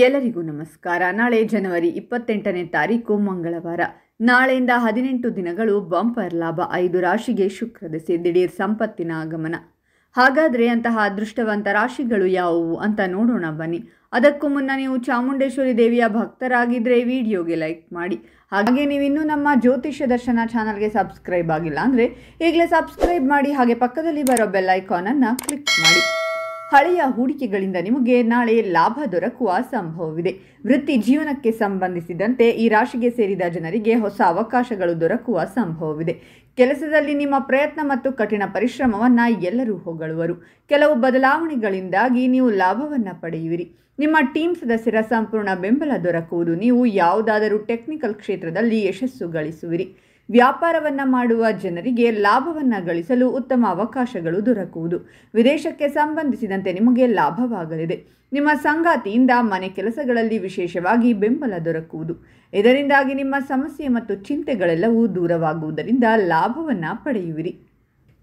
ಎಲ್ಲರಿಗೂ ನಮಸ್ಕಾರ. ನಾಳೆ ಜನವರಿ 28ನೇ ತಾರೀಕು ಮಂಗಳವಾರ. ನಾಳೆಯಿಂದ 18 ದಿನಗಳು ಬಂಪರ್ ಲಾಭ. 5 ರಾಶಿಗೆ ಶುಕ್ರ ದಶೆ, ದಿಢೀರ್ ಸಂಪತ್ತಿನ ಆಗಮನ. ಹಾಗಾದರೆ ಅಂತಹ ಅದೃಷ್ಟವಂತ ರಾಶಿಗಳು ಯಾವುವು ಅಂತ ನೋಡೋಣ ಬನ್ನಿ. ಅದಕ್ಕೂ ಮುನ್ನ ನೀವು ಚಾಮುಂಡೇಶ್ವರಿ ದೇವಿಯ ಭಕ್ತರಾಗಿದ್ದರೆ ವಿಡಿಯೋಗೆ ಲೈಕ್ ಮಾಡಿ. ಹಾಗೆ ನೀವಿನ್ನೂ ನಮ್ಮ ಜ್ಯೋತಿಷ್ಯ ದರ್ಶನ ಚಾನಲ್ಗೆ ಸಬ್ಸ್ಕ್ರೈಬ್ ಆಗಿಲ್ಲ ಅಂದರೆ ಈಗಲೇ ಸಬ್ಸ್ಕ್ರೈಬ್ ಮಾಡಿ. ಹಾಗೆ ಪಕ್ಕದಲ್ಲಿ ಬರೋ ಬೆಲ್ ಐಕಾನನ್ನು ಕ್ಲಿಕ್ ಮಾಡಿ. ಹಳೆಯ ಹೂಡಿಕೆಗಳಿಂದ ನಿಮಗೆ ನಾಳೆ ಲಾಭ ದೊರಕುವ ಸಂಭವವಿದೆ. ವೃತ್ತಿ ಜೀವನಕ್ಕೆ ಸಂಬಂಧಿಸಿದಂತೆ ಈ ರಾಶಿಗೆ ಸೇರಿದ ಜನರಿಗೆ ಹೊಸ ಅವಕಾಶಗಳು ದೊರಕುವ ಸಂಭವವಿದೆ. ಕೆಲಸದಲ್ಲಿ ನಿಮ್ಮ ಪ್ರಯತ್ನ ಮತ್ತು ಕಠಿಣ ಪರಿಶ್ರಮವನ್ನು ಎಲ್ಲರೂ ಹೊಗಳುವರು. ಕೆಲವು ಬದಲಾವಣೆಗಳಿಂದಾಗಿ ನೀವು ಲಾಭವನ್ನು ಪಡೆಯುವಿರಿ. ನಿಮ್ಮ ಟೀಮ್ ಸದಸ್ಯರ ಸಂಪೂರ್ಣ ಬೆಂಬಲ ದೊರಕುವುದು. ನೀವು ಯಾವುದಾದರೂ ಟೆಕ್ನಿಕಲ್ ಕ್ಷೇತ್ರದಲ್ಲಿ ಯಶಸ್ಸು ಗಳಿಸುವಿರಿ. ವ್ಯಾಪಾರವನ್ನು ಮಾಡುವ ಜನರಿಗೆ ಲಾಭವನ್ನು ಗಳಿಸಲು ಉತ್ತಮ ಅವಕಾಶಗಳು ದೊರಕುವುದು. ವಿದೇಶಕ್ಕೆ ಸಂಬಂಧಿಸಿದಂತೆ ನಿಮಗೆ ಲಾಭವಾಗಲಿದೆ. ನಿಮ್ಮ ಸಂಗಾತಿಯಿಂದ ಮನೆ ಕೆಲಸಗಳಲ್ಲಿ ವಿಶೇಷವಾಗಿ ಬೆಂಬಲ ದೊರಕುವುದು. ಇದರಿಂದಾಗಿ ನಿಮ್ಮ ಸಮಸ್ಯೆ ಮತ್ತು ಚಿಂತೆಗಳೆಲ್ಲವೂ ದೂರವಾಗುವುದರಿಂದ ಲಾಭವನ್ನು ಪಡೆಯುವಿರಿ.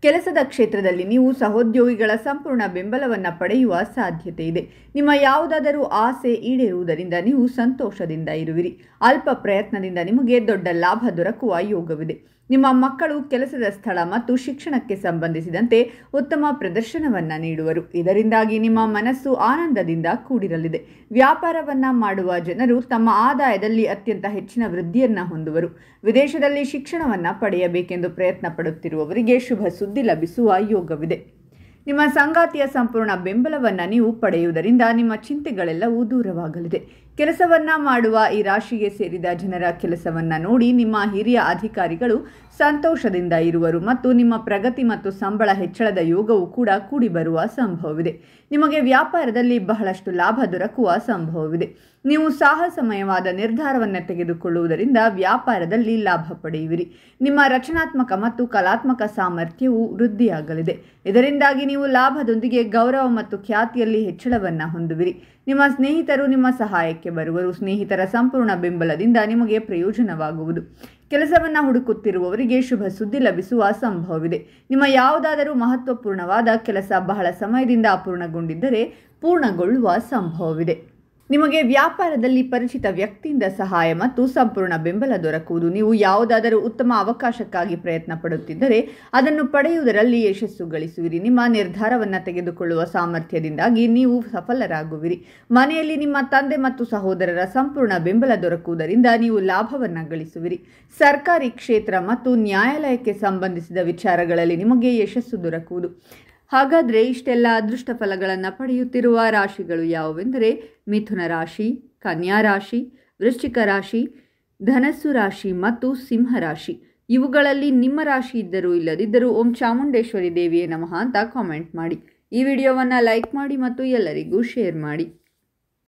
ಕೆಲಸದ ಕ್ಷೇತ್ರದಲ್ಲಿ ನೀವು ಸಹೋದ್ಯೋಗಿಗಳ ಸಂಪೂರ್ಣ ಬೆಂಬಲವನ್ನು ಪಡೆಯುವ ಸಾಧ್ಯತೆ ಇದೆ. ನಿಮ್ಮ ಯಾವುದಾದರೂ ಆಸೆ ಈಡೇರುವುದರಿಂದ ನೀವು ಸಂತೋಷದಿಂದ ಇರುವಿರಿ. ಅಲ್ಪ ಪ್ರಯತ್ನದಿಂದ ನಿಮಗೆ ದೊಡ್ಡ ಲಾಭ ದೊರಕುವ ಯೋಗವಿದೆ. ನಿಮ್ಮ ಮಕ್ಕಳು ಕೆಲಸದ ಸ್ಥಳ ಮತ್ತು ಶಿಕ್ಷಣಕ್ಕೆ ಸಂಬಂಧಿಸಿದಂತೆ ಉತ್ತಮ ಪ್ರದರ್ಶನವನ್ನು ನೀಡುವರು. ಇದರಿಂದಾಗಿ ನಿಮ್ಮ ಮನಸ್ಸು ಆನಂದದಿಂದ ಕೂಡಿರಲಿದೆ. ವ್ಯಾಪಾರವನ್ನು ಮಾಡುವ ಜನರು ತಮ್ಮ ಆದಾಯದಲ್ಲಿ ಅತ್ಯಂತ ಹೆಚ್ಚಿನ ವೃದ್ಧಿಯನ್ನು ಹೊಂದುವರು. ವಿದೇಶದಲ್ಲಿ ಶಿಕ್ಷಣವನ್ನು ಪಡೆಯಬೇಕೆಂದು ಪ್ರಯತ್ನ ಪಡುತ್ತಿರುವವರಿಗೆ ಶುಭ ಸುದ್ದಿ ಲಭಿಸುವ ಯೋಗವಿದೆ. ನಿಮ್ಮ ಸಂಗಾತಿಯ ಸಂಪೂರ್ಣ ಬೆಂಬಲವನ್ನು ನೀವು ಪಡೆಯುವುದರಿಂದ ನಿಮ್ಮ ಚಿಂತೆಗಳೆಲ್ಲವೂ ದೂರವಾಗಲಿದೆ. ಕೆಲಸವನ್ನು ಮಾಡುವ ಈ ರಾಶಿಗೆ ಸೇರಿದ ಜನರ ಕೆಲಸವನ್ನು ನೋಡಿ ನಿಮ್ಮ ಹಿರಿಯ ಅಧಿಕಾರಿಗಳು ಸಂತೋಷದಿಂದ ಇರುವರು ಮತ್ತು ನಿಮ್ಮ ಪ್ರಗತಿ ಮತ್ತು ಸಂಬಳ ಹೆಚ್ಚಳದ ಯೋಗವು ಕೂಡ ಕೂಡಿ ಬರುವ ಸಂಭವವಿದೆ. ನಿಮಗೆ ವ್ಯಾಪಾರದಲ್ಲಿ ಬಹಳಷ್ಟು ಲಾಭ ದೊರಕುವ ಸಂಭವವಿದೆ. ನೀವು ಸಾಹಸಮಯವಾದ ನಿರ್ಧಾರವನ್ನು ತೆಗೆದುಕೊಳ್ಳುವುದರಿಂದ ವ್ಯಾಪಾರದಲ್ಲಿ ಲಾಭ ಪಡೆಯುವಿರಿ. ನಿಮ್ಮ ರಚನಾತ್ಮಕ ಮತ್ತು ಕಲಾತ್ಮಕ ಸಾಮರ್ಥ್ಯವು ವೃದ್ಧಿಯಾಗಲಿದೆ. ಇದರಿಂದಾಗಿ ನೀವು ಲಾಭದೊಂದಿಗೆ ಗೌರವ ಮತ್ತು ಖ್ಯಾತಿಯಲ್ಲಿ ಹೆಚ್ಚಳವನ್ನು ಹೊಂದುವಿರಿ. ನಿಮ್ಮ ಸ್ನೇಹಿತರು ನಿಮ್ಮ ಸಹಾಯಕ್ಕೆ ಬರುವರು. ಸ್ನೇಹಿತರ ಸಂಪೂರ್ಣ ಬೆಂಬಲದಿಂದ ನಿಮಗೆ ಪ್ರಯೋಜನವಾಗುವುದು. ಕೆಲಸವನ್ನು ಹುಡುಕುತ್ತಿರುವವರಿಗೆ ಶುಭ ಸುದ್ದಿ ಲಭಿಸುವ ಸಂಭವವಿದೆ. ನಿಮ್ಮ ಯಾವುದಾದರೂ ಮಹತ್ವಪೂರ್ಣವಾದ ಕೆಲಸ ಬಹಳ ಸಮಯದಿಂದ ಅಪೂರ್ಣಗೊಂಡಿದ್ದರೆ ಪೂರ್ಣಗೊಳ್ಳುವ ಸಂಭವವಿದೆ. ನಿಮಗೆ ವ್ಯಾಪಾರದಲ್ಲಿ ಪರಿಚಿತ ವ್ಯಕ್ತಿಯಿಂದ ಸಹಾಯ ಮತ್ತು ಸಂಪೂರ್ಣ ಬೆಂಬಲ ದೊರಕುವುದು. ನೀವು ಯಾವುದಾದರೂ ಉತ್ತಮ ಅವಕಾಶಕ್ಕಾಗಿ ಪ್ರಯತ್ನ ಪಡುತ್ತಿದ್ದರೆ ಅದನ್ನು ಪಡೆಯುವುದರಲ್ಲಿ ಯಶಸ್ಸು ಗಳಿಸುವಿರಿ. ನಿಮ್ಮ ನಿರ್ಧಾರವನ್ನು ತೆಗೆದುಕೊಳ್ಳುವ ಸಾಮರ್ಥ್ಯದಿಂದಾಗಿ ನೀವು ಸಫಲರಾಗುವಿರಿ. ಮನೆಯಲ್ಲಿ ನಿಮ್ಮ ತಂದೆ ಮತ್ತು ಸಹೋದರರ ಸಂಪೂರ್ಣ ಬೆಂಬಲ ದೊರಕುವುದರಿಂದ ನೀವು ಲಾಭವನ್ನು ಗಳಿಸುವಿರಿ. ಸರ್ಕಾರಿ ಕ್ಷೇತ್ರ ಮತ್ತು ನ್ಯಾಯಾಲಯಕ್ಕೆ ಸಂಬಂಧಿಸಿದ ವಿಚಾರಗಳಲ್ಲಿ ನಿಮಗೆ ಯಶಸ್ಸು ದೊರಕುವುದು. ಹಾಗಾದರೆ ಇಷ್ಟೆಲ್ಲ ಅದೃಷ್ಟ ಫಲಗಳನ್ನು ಪಡೆಯುತ್ತಿರುವ ರಾಶಿಗಳು ಯಾವುವೆಂದರೆ ಮಿಥುನ ರಾಶಿ, ಕನ್ಯಾ ರಾಶಿ, ವೃಶ್ಚಿಕ ರಾಶಿ, ಧನಸ್ಸು ರಾಶಿ ಮತ್ತು ಸಿಂಹ ರಾಶಿ. ಇವುಗಳಲ್ಲಿ ನಿಮ್ಮ ರಾಶಿ ಇದ್ದರೂ ಇಲ್ಲದಿದ್ದರೂ ಓಂ ಚಾಮುಂಡೇಶ್ವರಿ ದೇವಿಯೇ ನಮಃ ಅಂತ ಕಾಮೆಂಟ್ ಮಾಡಿ. ಈ ವಿಡಿಯೋವನ್ನು ಲೈಕ್ ಮಾಡಿ ಮತ್ತು ಎಲ್ಲರಿಗೂ ಶೇರ್ ಮಾಡಿ.